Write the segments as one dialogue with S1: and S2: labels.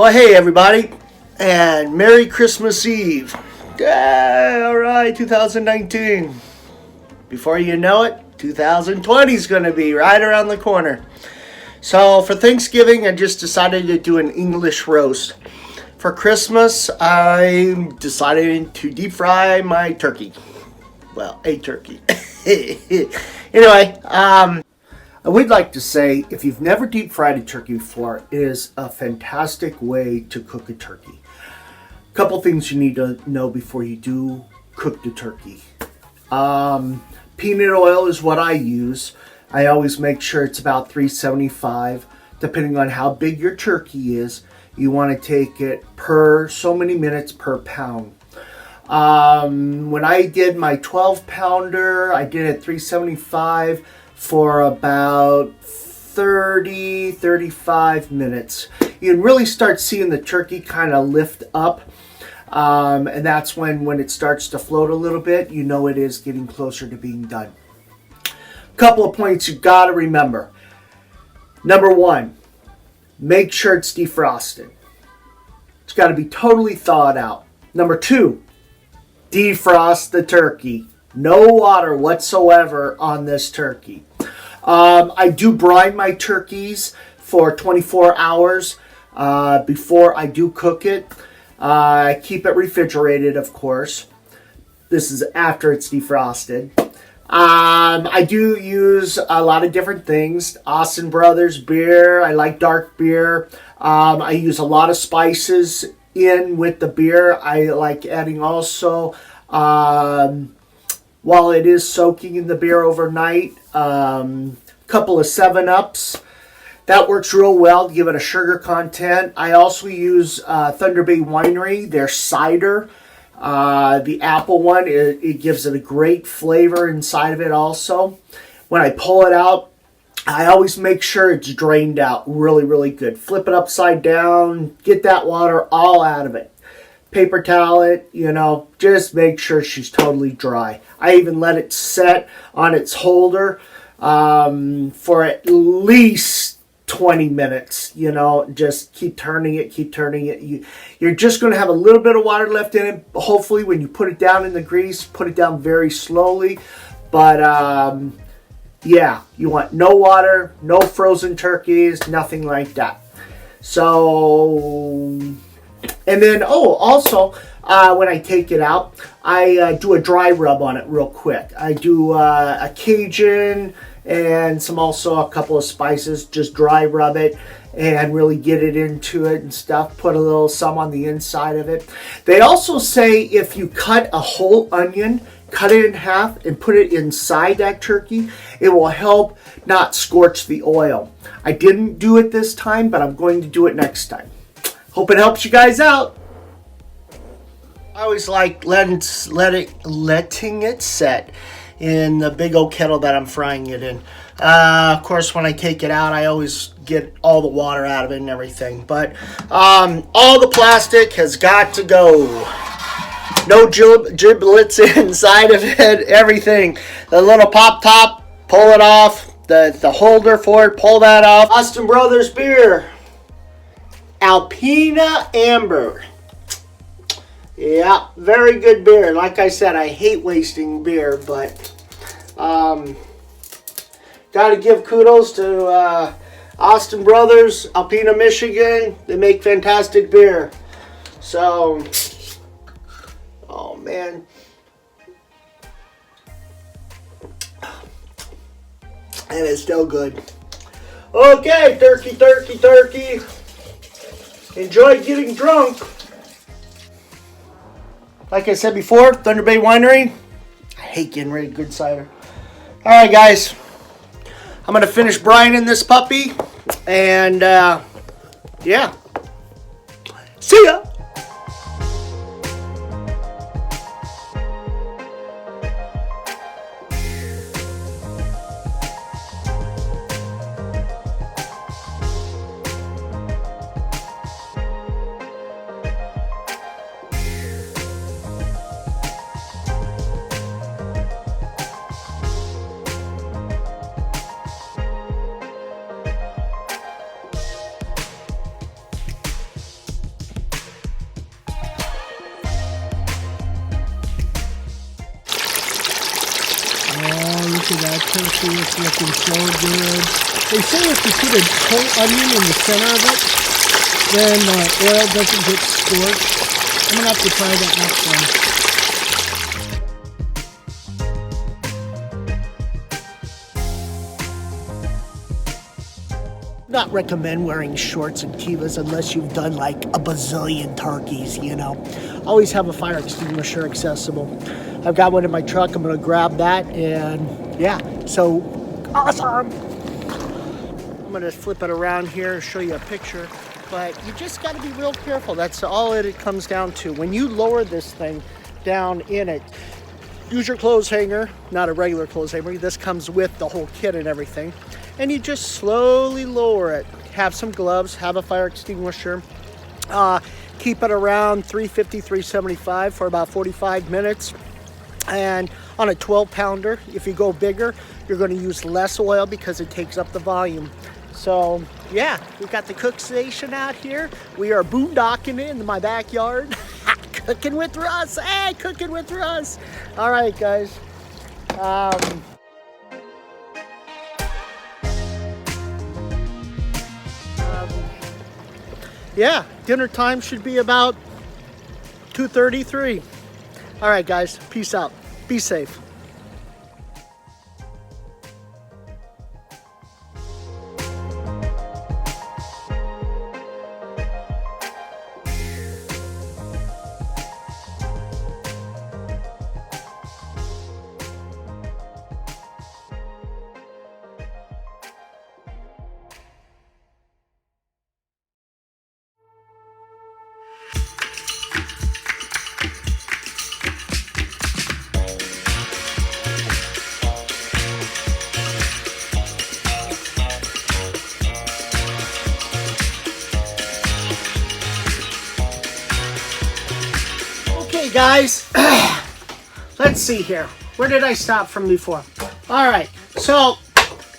S1: Well, hey everybody, and Merry Christmas Eve. Yeah, all right, 2019. Before you know it, 2020 is going to be right around the corner. So for Thanksgiving, I just decided to do an English roast. For Christmas, I'm deciding to deep fry my turkey. Well, a turkey. Anyway, I would like to say, if you've never deep fried a turkey before, it is a fantastic way to cook a turkey. A couple things you need to know before you do cook the turkey. Peanut oil is what I use. I always make sure it's about 375. Depending on how big your turkey is, you want to take it per so many minutes per pound. When I did my 12 pounder, I did it 375 for about 35 minutes. You can really start seeing the turkey kind of lift up. And that's when it starts to float a little bit, you know it is getting closer to being done. Couple of points you got to remember. Number one, make sure it's defrosted. It's got to be totally thawed out. Number two, defrost the turkey. No water whatsoever on this turkey. I do brine my turkeys for 24 hours before I do cook it. I keep it refrigerated, of course. This is after it's defrosted. I do use a lot of different things. Austin Brothers beer. I like dark beer. I use a lot of spices in with the beer. I like adding also, while it is soaking in the beer overnight, couple of 7-Ups. That works real well to give it a sugar content. I also use Thunder Bay Winery, their cider. The apple one, it gives it a great flavor inside of it also. When I pull it out, I always make sure it's drained out really, really good. Flip it upside down, get that water all out of it. Paper towel it, just make sure she's totally dry. I even let it set on its holder for at least 20 minutes, just keep turning it. You're just going to have a little bit of water left in it. Hopefully when you put it down in the grease, put it down very slowly. But yeah, you want no water, no frozen turkeys, nothing like that. So, and then, also, when I take it out, I do a dry rub on it real quick. I do a Cajun and a couple of spices, just dry rub it and really get it into it and stuff. Put some on the inside of it. They also say if you cut a whole onion, cut it in half and put it inside that turkey, it will help not scorch the oil. I didn't do it this time, but I'm going to do it next time. Hope it helps you guys out. I always like letting it set in the big old kettle that I'm frying it in. Of course, when I take it out, I always get all the water out of it and everything. But all the plastic has got to go. No giblets inside of it, everything. The little pop top, pull it off. The holder for it, pull that off. Austin Brothers beer. Alpena Amber. Yeah, very good beer. Like I said, I hate wasting beer, but got to give kudos to Austin Brothers, Alpena, Michigan. They make fantastic beer. So, oh man. And it's still good. Okay, turkey. Enjoy getting drunk. Like I said before, Thunder Bay Winery. I hate getting rid of good cider. Alright guys, I'm going to finish brining this puppy. And yeah. See ya. turkey. It's looking so good. They say if you put a whole onion in the center of it, then the oil doesn't get scorched. I'm going to have to try that next one. Not recommend wearing shorts and Tevas unless you've done like a bazillion turkeys, you know. Always have a fire extinguisher accessible. I've got one in my truck. I'm going to grab that, and yeah, so awesome. I'm going to flip it around here, show you a picture, but you just got to be real careful. That's all it comes down to. When you lower this thing down in it, use your clothes hanger, not a regular clothes hanger. This comes with the whole kit and everything. And you just slowly lower it. Have some gloves, have a fire extinguisher. Keep it around 350, 375 for about 45 minutes. And on a 12 pounder, if you go bigger, you're going to use less oil because it takes up the volume. So yeah, we've got the cook station out here. We are boondocking it in my backyard. Cooking with Russ. Hey, cooking with Russ. All right, guys. Yeah, dinner time should be about 2:33. All right, guys, peace out. Be safe. Guys, let's see here. Where did I stop from before? All right, so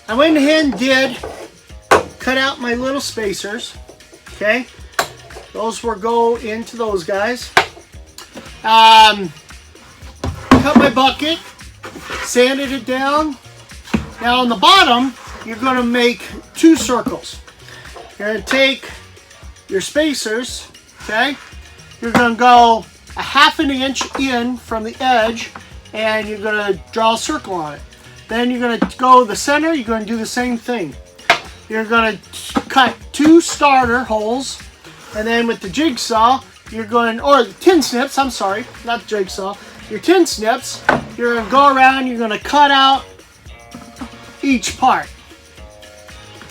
S1: I went ahead and did cut out my little spacers. Okay, those will go into those guys. Cut my bucket, sanded it down. Now on the bottom, you're going to make 2 circles. You're going to take your spacers. Okay, you're going to go a 1/2 inch in from the edge, and you're going to draw a circle on it. Then you're going to go to the center. You're going to do the same thing. You're going to cut 2 starter holes, and then with the jigsaw, you're going, or tin snips, I'm sorry, not the jigsaw, your tin snips, you're going to go around, you're going to cut out each part.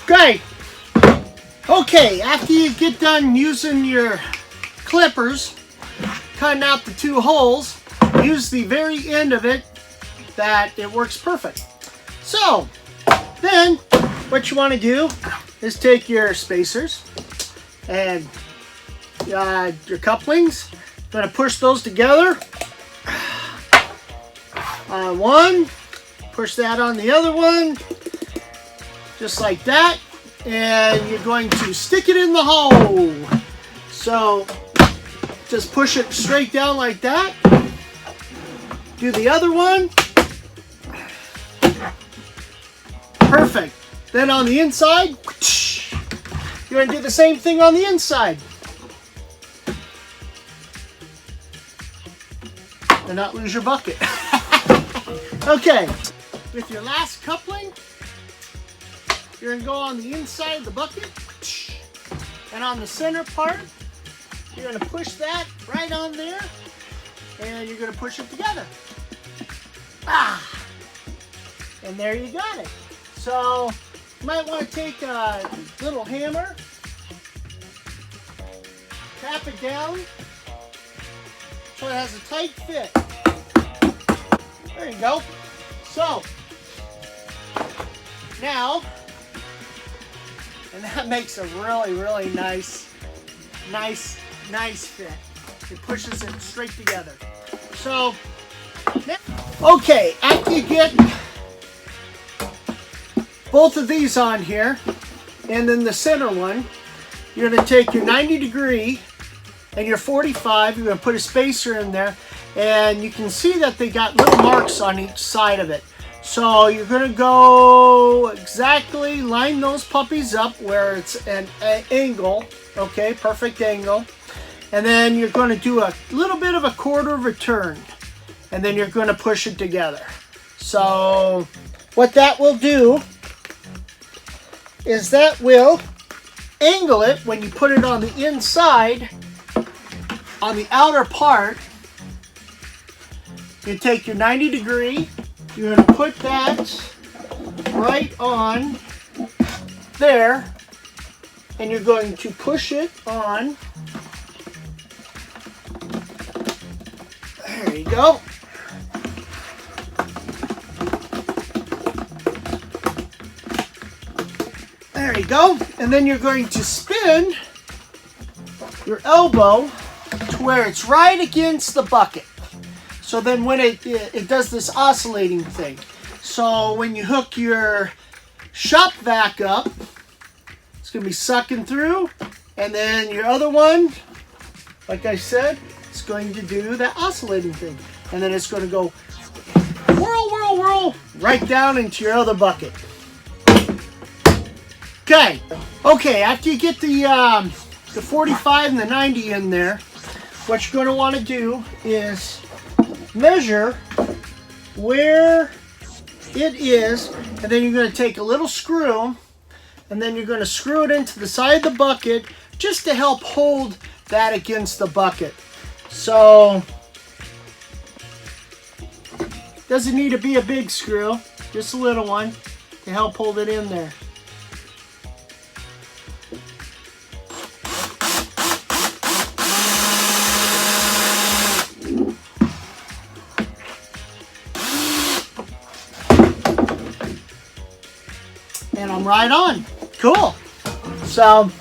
S1: Great. Okay, after you get done using your clippers, cutting out the 2 holes, use the very end of it, that it works perfect. So then what you want to do is take your spacers and your couplings. I'm going to push those together on one, push that on the other one, just like that, and you're going to stick it in the hole. So just push it straight down like that. Do the other one. Perfect. Then on the inside, you're going to do the same thing on the inside. And not lose your bucket. Okay. With your last coupling, you're going to go on the inside of the bucket. And on the center part, you're going to push that right on there, and you're going to push it together. And there you got it. So you might want to take a little hammer, tap it down so it has a tight fit. There you go. So now, and that makes a really, really nice fit. It pushes it straight together. So, okay, after you get both of these on here, and then the center one, you're going to take your 90 degree and your 45, you're going to put a spacer in there, and you can see that they got little marks on each side of it. So you're going to go exactly line those puppies up where it's an angle, okay, perfect angle. And then you're going to do a little bit of a quarter of a turn, and then you're going to push it together. So what that will do is that will angle it when you put it on the inside, on the outer part. You take your 90 degree, you're going to put that right on there, and you're going to push it on. There you go. There you go. And then you're going to spin your elbow to where it's right against the bucket. So then when it does this oscillating thing. So when you hook your shop vac up, it's going to be sucking through. And then your other one, like I said, it's going to do that oscillating thing. And then it's going to go whirl, whirl, whirl right down into your other bucket. Okay, after you get the 45 and the 90 in there, what you're going to want to do is measure where it is, and then you're going to take a little screw, and then you're going to screw it into the side of the bucket just to help hold that against the bucket. So, doesn't need to be a big screw, just a little one to help hold it in there. And I'm right on. Cool. So,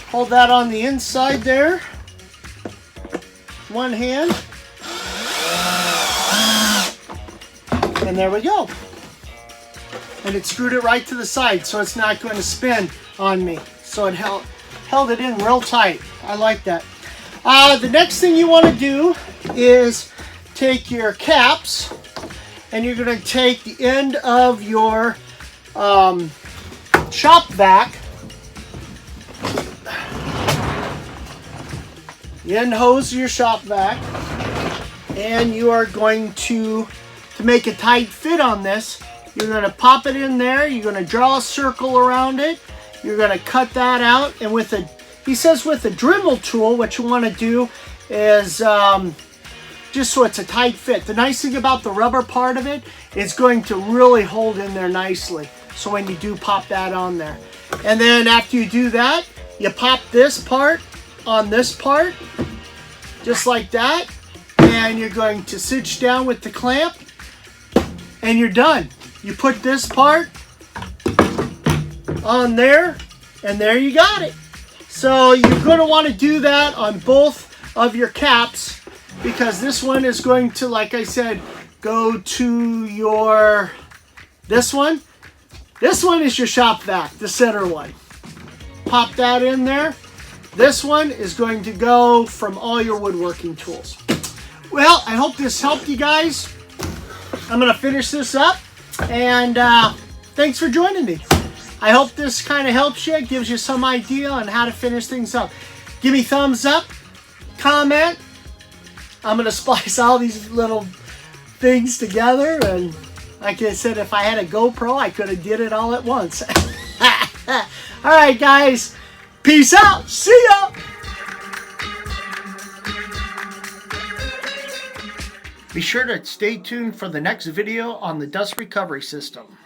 S1: hold that on the inside there. One hand. And there we go. And it screwed it right to the side, so it's not going to spin on me. So it held it in real tight. I like that. The next thing you want to do is take your caps, and you're going to take the end of your shop vac, the end hose of your shop vac, and you are going to make a tight fit on this. You're going to pop it in there. You're going to draw a circle around it. You're going to cut that out, and with a, he says with a Dremel tool, what you want to do is just so it's a tight fit. The nice thing about the rubber part of it is going to really hold in there nicely. So when you do pop that on there. And then after you do that, you pop this part on this part, just like that. And you're going to cinch down with the clamp, and you're done. You put this part on there, and there you got it. So you're going to want to do that on both of your caps, because this one is going to, like I said, go to your, this one. This one is your shop vac, the center one. Pop that in there. This one is going to go from all your woodworking tools. Well, I hope this helped you guys. I'm going to finish this up, and thanks for joining me. I hope this kind of helps you, gives you some idea on how to finish things up. Give me thumbs up, comment. I'm going to splice all these little things together, and like I said, if I had a GoPro, I could have did it all at once. All right, guys. Peace out. See ya. Be sure to stay tuned for the next video on the dust recovery system.